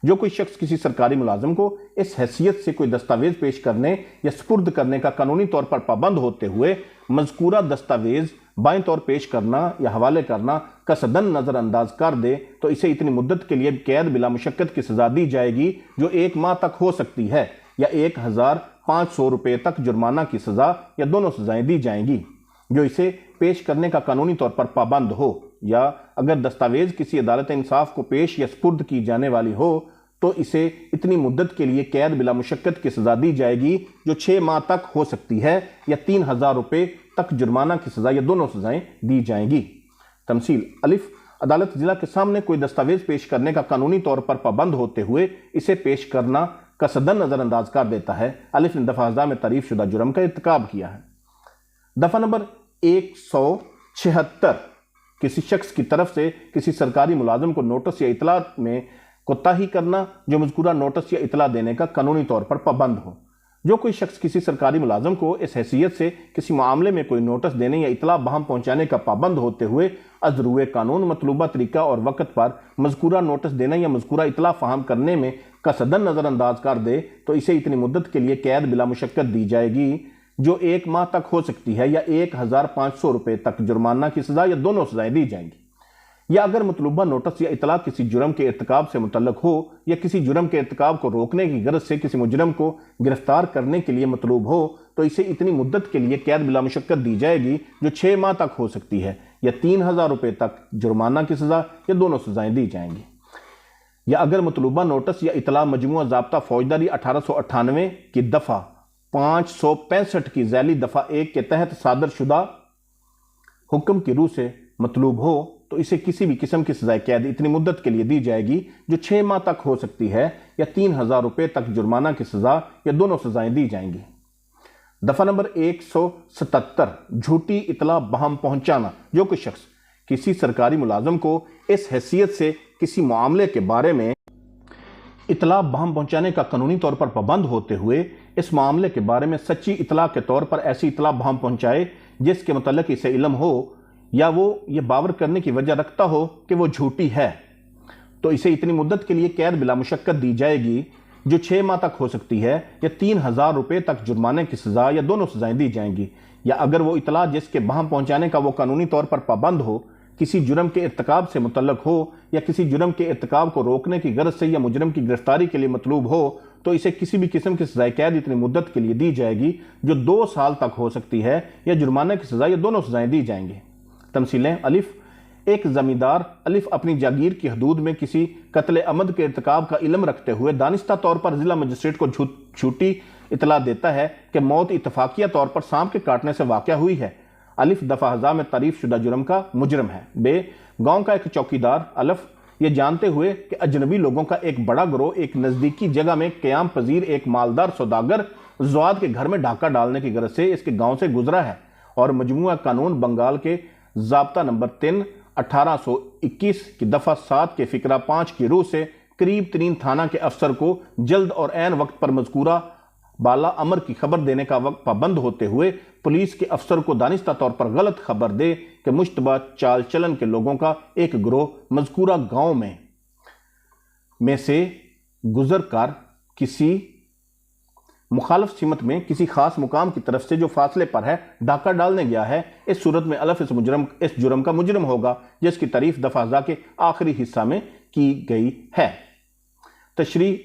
جو کوئی شخص کسی سرکاری ملازم کو اس حیثیت سے کوئی دستاویز پیش کرنے یا سپرد کرنے کا قانونی طور پر پابند ہوتے ہوئے مذکورہ دستاویز بائیں طور پیش کرنا یا حوالے کرنا قصداً نظر انداز کر دے تو اسے اتنی مدت کے لیے قید بلا مشقت کی سزا دی جائے گی جو 1 ماہ تک ہو سکتی ہے یا 1500 روپے تک جرمانہ کی سزا یا دونوں سزائیں دی جائیں گی جو اسے پیش کرنے کا قانونی طور پر پابند ہو، یا اگر دستاویز کسی عدالت انصاف کو پیش یا سپرد کی جانے والی ہو تو اسے اتنی مدت کے لیے قید بلا مشقت کی سزا دی جائے گی جو 6 ماہ تک ہو سکتی ہے یا 3000 روپے تک جرمانہ کی سزا یا دونوں سزائیں دی جائیں گی۔ تمثیل: الف، عدالت ضلع کے سامنے کوئی دستاویز پیش کرنے کا قانونی طور پر پابند ہوتے ہوئے اسے پیش کرنا قصداً نظر انداز کر دیتا ہے۔ الف نے دفعہ ہزار میں تعریف شدہ جرم کا ارتکاب کیا ہے۔ دفعہ نمبر 176 کسی شخص کی طرف سے کسی سرکاری ملازم کو نوٹس یا اطلاع میں کوتاہی کرنا جو مذکورہ نوٹس یا اطلاع دینے کا قانونی طور پر پابند ہو۔ جو کوئی شخص کسی سرکاری ملازم کو اس حیثیت سے کسی معاملے میں کوئی نوٹس دینے یا اطلاع بہم پہنچانے کا پابند ہوتے ہوئے از روئے قانون مطلوبہ طریقہ اور وقت پر مذکورہ نوٹس دینا یا مذکورہ اطلاع فراہم کرنے میں قصداً نظر انداز کر دے تو اسے اتنی مدت کے لیے قید بلا مشقت دی جائے گی جو 1 ماہ تک ہو سکتی ہے یا 1500 روپے تک جرمانہ کی سزا یا دونوں سزائیں دی جائیں گی۔ یا اگر مطلوبہ نوٹس یا اطلاع کسی جرم کے ارتکاب سے متعلق ہو یا کسی جرم کے ارتکاب کو روکنے کی غرض سے کسی مجرم کو گرفتار کرنے کے لیے مطلوب ہو تو اسے اتنی مدت کے لیے قید بلا مشقت دی جائے گی جو 6 ماہ تک ہو سکتی ہے یا 3000 روپے تک جرمانہ کی سزا یا دونوں سزائیں دی جائیں گی۔ یا اگر مطلوبہ نوٹس یا اطلاع مجموعہ ضابطہ فوجداری 1898 کی دفعہ 565 کی ذیلی دفعہ 1 کے تحت صادر شدہ حکم کی روح سے مطلوب ہو تو اسے کسی بھی قسم کی سزائے قید اتنی مدت کے لیے دی جائے گی جو 6 ماہ تک ہو سکتی ہے یا 3000 روپے تک جرمانہ کی سزا یا دونوں سزائیں دی جائیں گی۔ دفعہ نمبر 177 جھوٹی اطلاع بہم پہنچانا۔ جو کوئی شخص کسی سرکاری ملازم کو اس حیثیت سے کسی معاملے کے بارے میں اطلاع بہم پہنچانے کا قانونی طور پر پابند ہوتے ہوئے اس معاملے کے بارے میں سچی اطلاع کے طور پر ایسی اطلاع بہم پہنچائے جس کے متعلق اسے علم ہو یا وہ یہ باور کرنے کی وجہ رکھتا ہو کہ وہ جھوٹی ہے تو اسے اتنی مدت کے لیے قید بلا مشقت دی جائے گی جو 6 ماہ تک ہو سکتی ہے یا 3000 روپے تک جرمانے کی سزا یا دونوں سزائیں دی جائیں گی۔ یا اگر وہ اطلاع جس کے بہم پہنچانے کا وہ قانونی طور پر پابند ہو کسی جرم کے ارتکاب سے متعلق ہو یا کسی جرم کے ارتکاب کو روکنے کی غرض سے یا مجرم کی گرفتاری کے لیے مطلوب ہو تو اسے کسی بھی قسم کی سزائے قید اتنی مدت کے لیے دی جائے گی جو 2 سال تک ہو سکتی ہے یا جرمانہ کی سزا یا دونوں سزائیں دی جائیں گی۔ تمثیلیں: الف، ایک زمیندار الف اپنی جاگیر کی حدود میں کسی قتل عمد کے ارتکاب کا علم رکھتے ہوئے دانستہ طور پر ضلع مجسٹریٹ کو جھوٹی اطلاع دیتا ہے کہ موت اتفاقیہ طور پر سانپ کے کاٹنے سے واقع ہوئی ہے۔ الف دفعہ ہزا میں تعریف شدہ جرم کا مجرم ہے۔ بے گاؤں کا ایک چوکیدار الف یہ جانتے ہوئے کہ اجنبی لوگوں کا ایک بڑا گروہ ایک نزدیکی جگہ میں قیام پذیر ایک مالدار سوداگر زواد کے گھر میں ڈھاکہ ڈالنے کی غرض سے اس کے گاؤں سے گزرا ہے اور مجموعہ قانون بنگال کے ضابطہ نمبر 3 1821 کی دفعہ 7 کے فقرہ 5 کی روح سے قریب ترین تھانہ کے افسر کو جلد اور عین وقت پر مذکورہ بالا امر کی خبر دینے کا وقت پابند ہوتے ہوئے پولیس کے افسر کو دانستہ طور پر غلط خبر دے کہ مشتبہ چال چلن کے لوگوں کا ایک گروہ مذکورہ گاؤں میں سے گزر کر کسی مخالف سمت میں کسی خاص مقام کی طرف سے جو فاصلے پر ہے ڈھاکہ ڈالنے گیا ہے۔ اس صورت میں الف اس جرم کا مجرم ہوگا جس کی تعریف دفعہ ہزا کے آخری حصہ میں کی گئی ہے۔ تشریح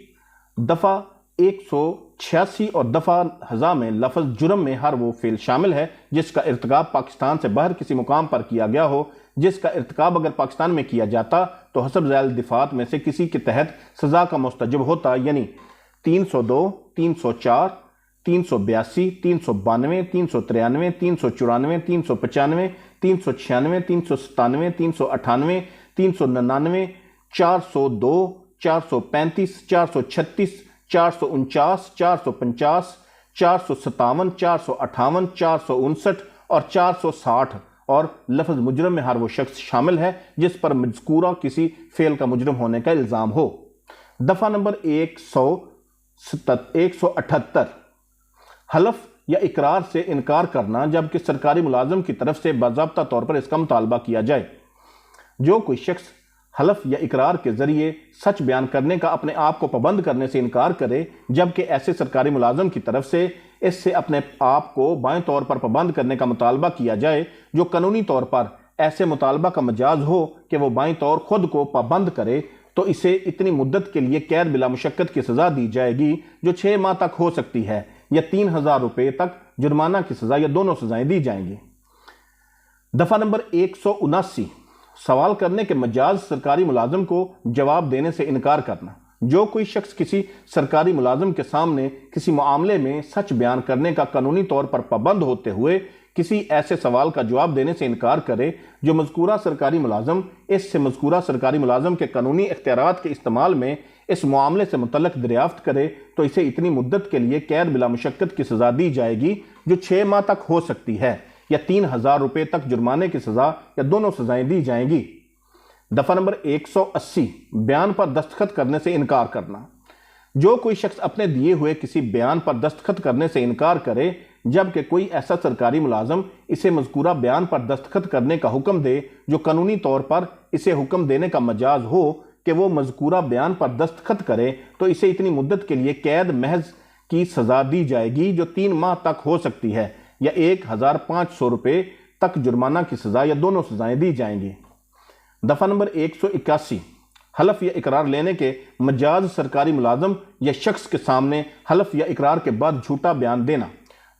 دفعہ 186 اور دفعہ ہزا میں لفظ جرم میں ہر وہ فعل شامل ہے جس کا ارتکاب پاکستان سے باہر کسی مقام پر کیا گیا ہو، جس کا ارتکاب اگر پاکستان میں کیا جاتا تو حسب ذیل دفعات میں سے کسی کے تحت سزا کا مستوجب ہوتا، یعنی 302 304 382 392 393 394 395 396 397 398 399 402 435 436 449 450 457 458 459 اور 460 اور لفظ مجرم میں ہر وہ شخص شامل ہے جس پر مذکورہ کسی فعل کا مجرم ہونے کا الزام ہو۔ دفعہ نمبر 178 حلف یا اقرار سے انکار کرنا جبکہ سرکاری ملازم کی طرف سے باضابطہ طور پر اس کا مطالبہ کیا جائے۔ جو کوئی شخص حلف یا اقرار کے ذریعے سچ بیان کرنے کا اپنے آپ کو پابند کرنے سے انکار کرے جبکہ ایسے سرکاری ملازم کی طرف سے اس سے اپنے آپ کو بائیں طور پر پابند کرنے کا مطالبہ کیا جائے جو قانونی طور پر ایسے مطالبہ کا مجاز ہو کہ وہ بائیں طور خود کو پابند کرے تو اسے اتنی مدت کے لیے قید بلا مشقت کی سزا دی جائے گی جو 6 ماہ تک ہو سکتی ہے یا 3000 روپے تک جرمانہ کی سزا یا دونوں سزائیں دی جائیں گی۔ دفعہ نمبر 179 سوال کرنے کے مجاز سرکاری ملازم کو جواب دینے سے انکار کرنا۔ جو کوئی شخص کسی سرکاری ملازم کے سامنے کسی معاملے میں سچ بیان کرنے کا قانونی طور پر پابند ہوتے ہوئے کسی ایسے سوال کا جواب دینے سے انکار کرے جو مذکورہ سرکاری ملازم اس سے مذکورہ سرکاری ملازم کے قانونی اختیارات کے استعمال میں اس معاملے سے متعلق دریافت کرے تو اسے اتنی مدت کے لیے قید بلا مشقت کی سزا دی جائے گی جو 6 ماہ تک ہو سکتی ہے یا 3000 روپے تک جرمانے کی سزا یا دونوں سزائیں دی جائیں گی۔ دفعہ نمبر 180 بیان پر دستخط کرنے سے انکار کرنا۔ جو کوئی شخص اپنے دیے ہوئے کسی بیان پر دستخط کرنے سے انکار کرے جبکہ کوئی ایسا سرکاری ملازم اسے مذکورہ بیان پر دستخط کرنے کا حکم دے جو قانونی طور پر اسے حکم دینے کا مجاز ہو کہ وہ مذکورہ بیان پر دستخط کرے تو اسے اتنی مدت کے لیے قید محض کی سزا دی جائے گی جو 3 ماہ تک ہو سکتی ہے یا 1500 روپے تک جرمانہ کی سزا یا دونوں سزائیں دی جائیں گی۔ دفعہ نمبر 181 حلف یا اقرار لینے کے مجاز سرکاری ملازم یا شخص کے سامنے حلف یا اقرار کے بعد جھوٹا بیان دینا۔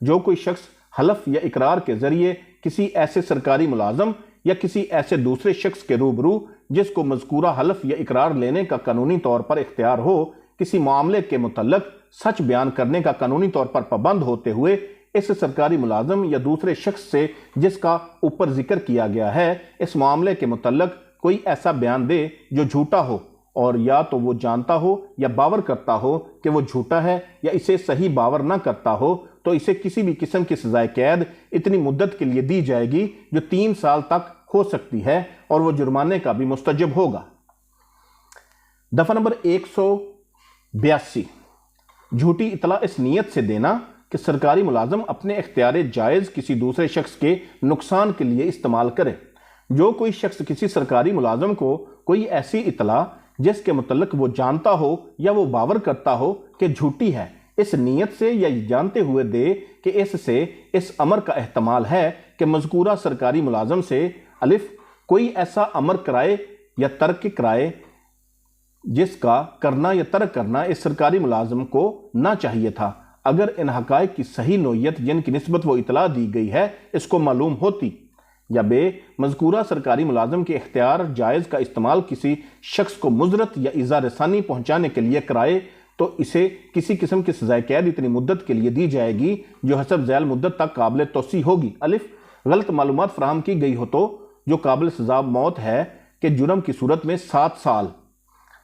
جو کوئی شخص حلف یا اقرار کے ذریعے کسی ایسے سرکاری ملازم یا کسی ایسے دوسرے شخص کے روبرو جس کو مذکورہ حلف یا اقرار لینے کا قانونی طور پر اختیار ہو کسی معاملے کے متعلق سچ بیان کرنے کا قانونی طور پر پابند ہوتے ہوئے اس سرکاری ملازم یا دوسرے شخص سے جس کا اوپر ذکر کیا گیا ہے اس معاملے کے متعلق کوئی ایسا بیان دے جو جھوٹا ہو اور یا تو وہ جانتا ہو یا باور کرتا ہو کہ وہ جھوٹا ہے یا اسے صحیح باور نہ کرتا ہو تو اسے کسی بھی قسم کی سزائے قید اتنی مدت کے لیے دی جائے گی جو 3 سال تک ہو سکتی ہے اور وہ جرمانے کا بھی مستوجب ہوگا۔ دفعہ نمبر 182 جھوٹی اطلاع اس نیت سے دینا کہ سرکاری ملازم اپنے اختیار جائز کسی دوسرے شخص کے نقصان کے لیے استعمال کرے۔ جو کوئی شخص کسی سرکاری ملازم کو کوئی ایسی اطلاع جس کے متعلق وہ جانتا ہو یا وہ باور کرتا ہو کہ جھوٹی ہے اس نیت سے یا جانتے ہوئے دے کہ اس سے اس امر کا احتمال ہے کہ مذکورہ سرکاری ملازم سے الف کوئی ایسا امر کرائے یا ترک کرائے جس کا کرنا یا ترک کرنا اس سرکاری ملازم کو نہ چاہیے تھا اگر ان حقائق کی صحیح نوعیت جن کی نسبت وہ اطلاع دی گئی ہے اس کو معلوم ہوتی، یا بے مذکورہ سرکاری ملازم کے اختیار جائز کا استعمال کسی شخص کو مضرت یا ایذا رسانی پہنچانے کے لیے کرائے تو اسے کسی قسم کی سزائے قید اتنی مدت کے لیے دی جائے گی جو حسب ذیل مدت تک قابل توسیع ہوگی۔ الف غلط معلومات فراہم کی گئی ہو تو جو قابل سزا موت ہے کہ جرم کی صورت میں 7 سال۔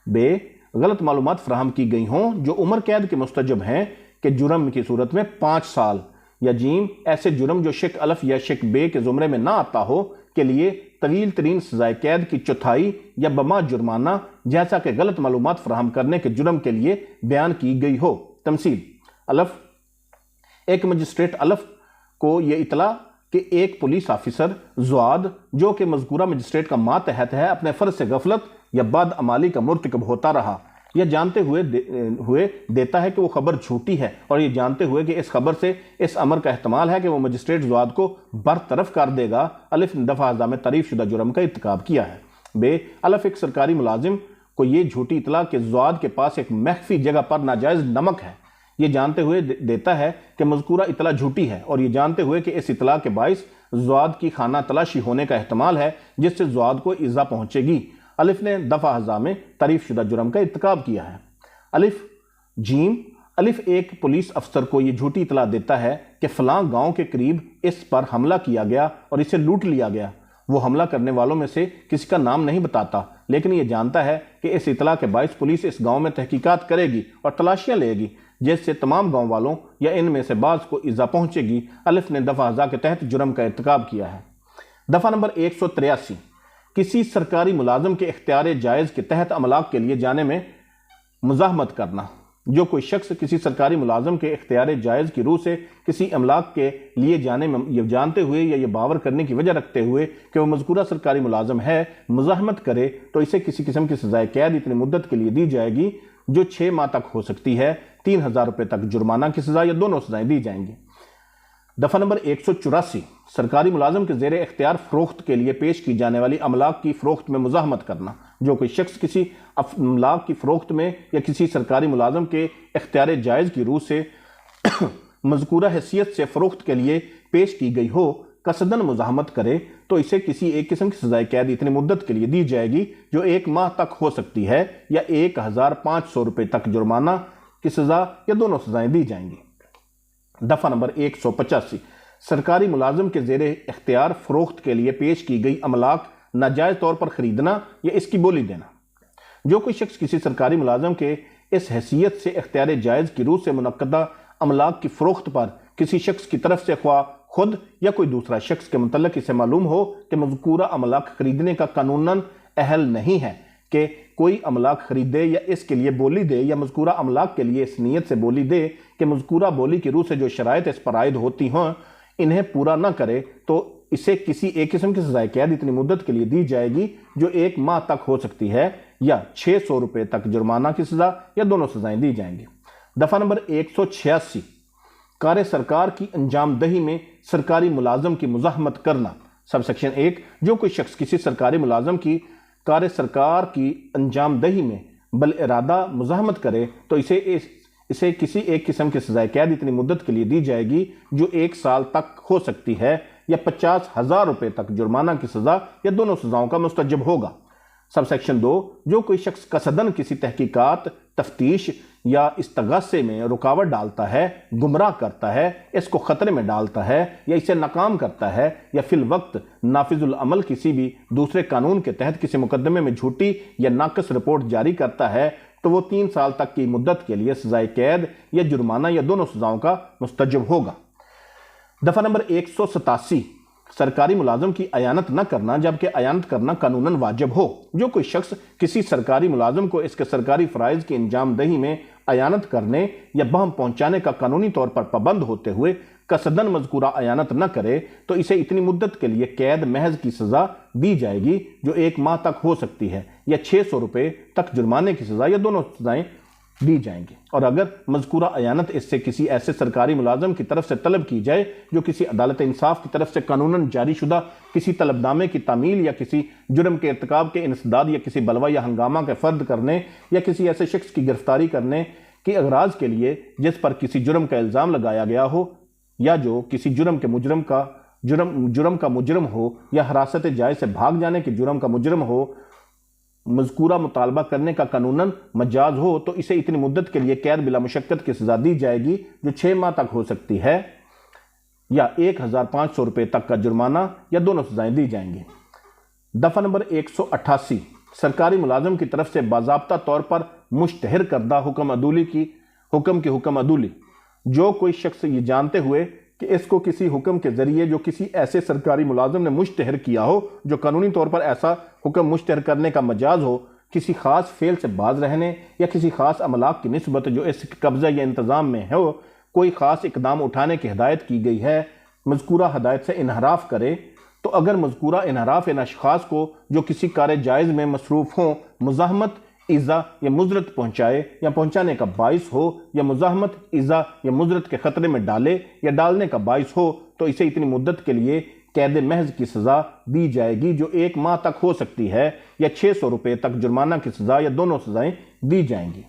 بے غلط معلومات فراہم کی گئی ہوں جو عمر قید کے مستوجب ہیں کہ جرم کی صورت میں 5 سال۔ یا جیم ایسے جرم جو شق الف یا شق بے کے زمرے میں نہ آتا ہو کے لیے طویل ترین سزائے قید کی چوتھائی یا بما جرمانہ جیسا کہ غلط معلومات فراہم کرنے کے جرم کے لیے بیان کی گئی ہو۔ تمثیل الف ایک مجسٹریٹ الف کو یہ اطلاع کہ ایک پولیس آفیسر زواد جو کہ مذکورہ مجسٹریٹ کا ماتحت ہے اپنے فرض سے غفلت یا بدعمالی کا مرتکب ہوتا رہا، یہ جانتے ہوئے دیتا ہے کہ وہ خبر جھوٹی ہے اور یہ جانتے ہوئے کہ اس خبر سے اس امر کا احتمال ہے کہ وہ مجسٹریٹ زواد کو برطرف کر دے گا، الف نے دفعہ اعضاء میں تعریف شدہ جرم کا ارتکاب کیا ہے۔ بے الف ایک سرکاری ملازم کو یہ جھوٹی اطلاع کہ زواد کے پاس ایک مخفی جگہ پر ناجائز نمک ہے، یہ جانتے ہوئے دیتا ہے کہ مذکورہ اطلاع جھوٹی ہے اور یہ جانتے ہوئے کہ اس اطلاع کے باعث زواد کی خانہ تلاشی ہونے کا احتمال ہے جس سے زواد کو ایذا پہنچے گی، الف نے دفعہ اعضاء میں تعریف شدہ جرم کا ارتکاب کیا ہے۔ الف جیم الف ایک پولیس افسر کو یہ جھوٹی اطلاع دیتا ہے کہ فلاں گاؤں کے قریب اس پر حملہ کیا گیا اور اسے لوٹ لیا گیا، وہ حملہ کرنے والوں میں سے کسی کا نام نہیں بتاتا لیکن یہ جانتا ہے کہ اس اطلاع کے باعث پولیس اس گاؤں میں تحقیقات کرے گی اور تلاشیاں لے گی جس سے تمام گاؤں والوں یا ان میں سے بعض کو ایذا پہنچے گی، الف نے دفعہ اعضاء کے تحت جرم کا ارتکاب کیا ہے۔ دفعہ نمبر 183 کسی سرکاری ملازم کے اختیار جائز کے تحت املاک کے لیے جانے میں مزاحمت کرنا۔ جو کوئی شخص کسی سرکاری ملازم کے اختیار جائز کی روح سے کسی املاک کے لیے جانے میں یہ جانتے ہوئے یا یہ باور کرنے کی وجہ رکھتے ہوئے کہ وہ مذکورہ سرکاری ملازم ہے مزاحمت کرے تو اسے کسی قسم کی سزائے قید اتنی مدت کے لیے دی جائے گی جو 6 ماہ تک ہو سکتی ہے، 3000 روپے تک جرمانہ کی سزا یا دونوں سزائیں دی جائیں گی۔ دفعہ نمبر 184 سرکاری ملازم کے زیر اختیار فروخت کے لیے پیش کی جانے والی املاک کی فروخت میں مزاحمت کرنا۔ جو کوئی شخص کسی املاک کی فروخت میں یا کسی سرکاری ملازم کے اختیار جائز کی روح سے مذکورہ حیثیت سے فروخت کے لیے پیش کی گئی ہو قصداً مزاحمت کرے تو اسے کسی ایک قسم کی سزائے قید اتنی مدت کے لیے دی جائے گی جو 1 ماہ تک ہو سکتی ہے یا 1500 روپے تک جرمانہ کی سزا یا دونوں سزائیں دی جائیں گی۔ دفعہ نمبر 185 سرکاری ملازم کے زیر اختیار فروخت کے لیے پیش کی گئی املاک ناجائز طور پر خریدنا یا اس کی بولی دینا۔ جو کوئی شخص کسی سرکاری ملازم کے اس حیثیت سے اختیار جائز کی روح سے منعقدہ املاک کی فروخت پر کسی شخص کی طرف سے خواہ خود یا کوئی دوسرا شخص کے متعلق اسے معلوم ہو کہ مذکورہ املاک خریدنے کا قانوناً اہل نہیں ہے کہ کوئی املاک خریدے یا اس کے لیے بولی دے یا مذکورہ املاک کے لیے اس نیت سے بولی دے کہ مذکورہ بولی کی روح سے جو شرائط اس پر عائد ہوتی ہوں انہیں پورا نہ کرے تو اسے کسی ایک قسم کی سزائے قید اتنی مدت کے لیے دی جائے گی جو 1 ماہ تک ہو سکتی ہے یا 600 روپے تک جرمانہ کی سزا یا دونوں سزائیں دی جائیں گی۔ دفعہ نمبر 186 کار سرکار کی انجام دہی میں سرکاری ملازم کی مزاحمت کرنا۔ سب سیکشن 1 جو کوئی شخص کسی سرکاری ملازم کی کار سرکار کی انجام دہی میں بالارادہ مزاحمت کرے تو اسے کسی ایک قسم کی سزائے قید اتنی مدت کے لیے دی جائے گی جو 1 سال تک ہو سکتی ہے یا 50,000 روپے تک جرمانہ کی سزا یا دونوں سزاؤں کا مستوجب ہوگا۔ سب سیکشن 2 جو کوئی شخص قصداً کسی تحقیقات، تفتیش یا استغاثے میں رکاوٹ ڈالتا ہے، گمراہ کرتا ہے، اس کو خطرے میں ڈالتا ہے یا اسے ناکام کرتا ہے یا فی الوقت نافذ العمل کسی بھی دوسرے قانون کے تحت کسی مقدمے میں جھوٹی یا ناقص رپورٹ جاری کرتا ہے تو وہ 3 سال تک کی مدت کے لیے سزائے قید یا جرمانہ یا دونوں سزاؤں کا مستوجب ہوگا۔ دفعہ نمبر 187 سرکاری ملازم کی اعانت نہ کرنا جبکہ اعانت کرنا قانوناً واجب ہو۔ جو کوئی شخص کسی سرکاری ملازم کو اس کے سرکاری فرائض کی انجام دہی میں اعانت کرنے یا بہم پہنچانے کا قانونی طور پر پابند ہوتے ہوئے قصداً مذکورہ اعانت نہ کرے تو اسے اتنی مدت کے لیے قید محض کی سزا دی جائے گی جو 1 ماہ تک ہو سکتی ہے یا 600 روپے تک جرمانے کی سزا یا دونوں سزائیں دی جائیں گی۔ اور اگر مذکورہ اعانت اس سے کسی ایسے سرکاری ملازم کی طرف سے طلب کی جائے جو کسی عدالت انصاف کی طرف سے قانوناً جاری شدہ کسی طلب نامے کی تعمیل یا کسی جرم کے ارتکاب کے انسداد یا کسی بلوہ یا ہنگامہ کے فرد کرنے یا کسی ایسے شخص کی گرفتاری کرنے کی اغراض کے لیے جس پر کسی جرم کا الزام لگایا گیا ہو یا جو کسی جرم کے مجرم کا جرم کا مجرم ہو یا حراست جائز سے بھاگ جانے کے جرم کا مجرم ہو، مذکورہ مطالبہ کرنے کا قانوناً مجاز ہو تو اسے اتنی مدت کے لیے قید بلا مشقت کی سزا دی جائے گی جو 6 ماہ تک ہو سکتی ہے، یا 1500 روپے تک کا جرمانہ، یا دونوں سزائیں دی جائیں گی۔ دفعہ نمبر 188، سرکاری ملازم کی طرف سے باضابطہ طور پر مشتہر کردہ حکم عدولی، جو کوئی شخص یہ جانتے ہوئے کہ اس کو کسی حکم کے ذریعے جو کسی ایسے سرکاری ملازم نے مشتہر کیا ہو جو قانونی طور پر ایسا حکم مشتہر کرنے کا مجاز ہو، کسی خاص فعل سے باز رہنے یا کسی خاص املاک کی نسبت جو اس کے قبضہ یا انتظام میں ہو کوئی خاص اقدام اٹھانے کی ہدایت کی گئی ہے، مذکورہ ہدایت سے انحراف کرے، تو اگر مذکورہ انحراف ان اشخاص کو جو کسی کار جائز میں مصروف ہوں مزاحمت، ایذا یا مضرت پہنچائے یا پہنچانے کا باعث ہو، یا مزاحمت، ایذا یا مضرت کے خطرے میں ڈالے یا ڈالنے کا باعث ہو، تو اسے اتنی مدت کے لیے قید محض کی سزا دی جائے گی جو 1 ماہ تک ہو سکتی ہے، یا 600 روپے تک جرمانہ کی سزا، یا دونوں سزائیں دی جائیں گی۔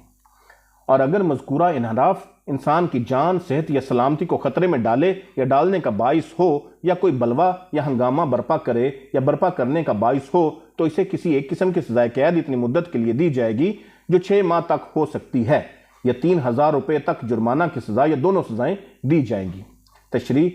اور اگر مذکورہ انحراف انسان کی جان، صحت یا سلامتی کو خطرے میں ڈالے یا ڈالنے کا باعث ہو، یا کوئی بلوا یا ہنگامہ برپا کرے یا برپا کرنے کا باعث ہو، تو اسے کسی ایک قسم کی سزائے قید اتنی مدت کے لیے دی جائے گی جو 6 ماہ تک ہو سکتی ہے، یا 3000 روپے تک جرمانہ کی سزا، یا دونوں سزائیں دی جائیں گی۔ تشریح: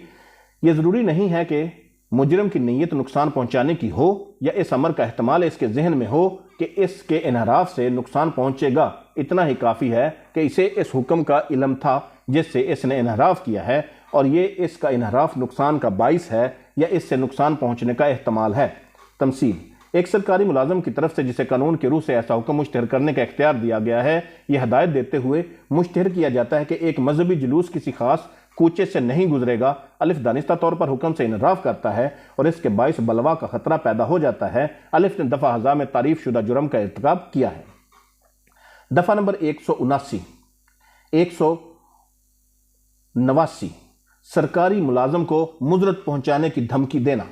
یہ ضروری نہیں ہے کہ مجرم کی نیت نقصان پہنچانے کی ہو یا اس امر کا احتمال اس کے ذہن میں ہو کہ اس کے انحراف سے نقصان پہنچے گا، اتنا ہی کافی ہے کہ اسے اس حکم کا علم تھا جس سے اس نے انحراف کیا ہے، اور یہ اس کا انحراف نقصان کا باعث ہے یا اس سے نقصان پہنچنے کا احتمال ہے۔ تمثیل: ایک سرکاری ملازم کی طرف سے جسے قانون کی روح سے ایسا حکم مشتہر کرنے کا اختیار دیا گیا ہے، یہ ہدایت دیتے ہوئے مشتہر کیا جاتا ہے کہ ایک مذہبی جلوس کسی خاص کوچے سے نہیں گزرے گا، الف دانستہ طور پر حکم سے انحراف کرتا ہے اور اس کے باعث بلوا کا خطرہ پیدا ہو جاتا ہے، الف نے دفعہ 1000 میں تعریف شدہ جرم کا ارتکاب کیا ہے۔ دفعہ نمبر 189، سرکاری ملازم کو مضرت پہنچانے کی دھمکی دینا۔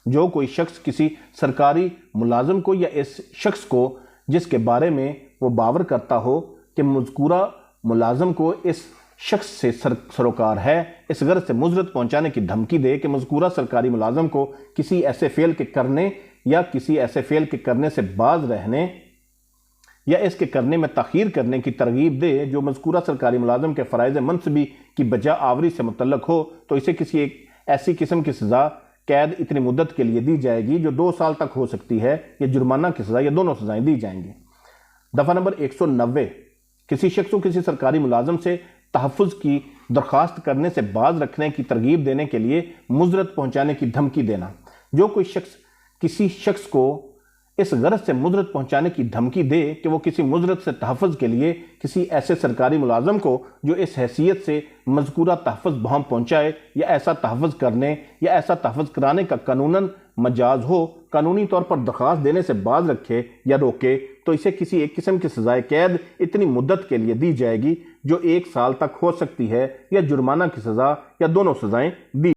جو کوئی شخص کسی سرکاری ملازم کو یا اس شخص کو جس کے بارے میں وہ باور کرتا ہو کہ مذکورہ ملازم کو اس شخص سے سروکار ہے، اس غرض سے مضرت پہنچانے کی دھمکی دے کہ مذکورہ سرکاری ملازم کو کسی ایسے فعل کے کرنے یا کسی ایسے فعل کے کرنے سے باز رہنے یا اس کے کرنے میں تاخیر کرنے کی ترغیب دے جو مذکورہ سرکاری ملازم کے فرائض منصبی کی بجا آوری سے متعلق ہو، تو اسے کسی ایک ایسی قسم کی سزا قید اتنی مدت کے لیے دی جائے گی جو 2 سال تک ہو سکتی ہے، یا جرمانہ کی سزا، یا دونوں سزائیں دی جائیں گی۔ دفعہ نمبر 190، کسی شخص کو کسی سرکاری ملازم سے تحفظ کی درخواست کرنے سے باز رکھنے کی ترغیب دینے کے لیے مضرت پہنچانے کی دھمکی دینا۔ جو کوئی شخص کسی شخص کو اس غرض سے مضرت پہنچانے کی دھمکی دے کہ وہ کسی مضرت سے تحفظ کے لیے کسی ایسے سرکاری ملازم کو جو اس حیثیت سے مذکورہ تحفظ بہم پہنچائے یا ایسا تحفظ کرنے یا ایسا تحفظ کرانے کا قانوناً مجاز ہو، قانونی طور پر درخواست دینے سے باز رکھے یا روکے، تو اسے کسی ایک قسم کی سزائے قید اتنی مدت کے لیے دی جائے گی جو 1 سال تک ہو سکتی ہے، یا جرمانہ کی سزا، یا دونوں سزائیں دی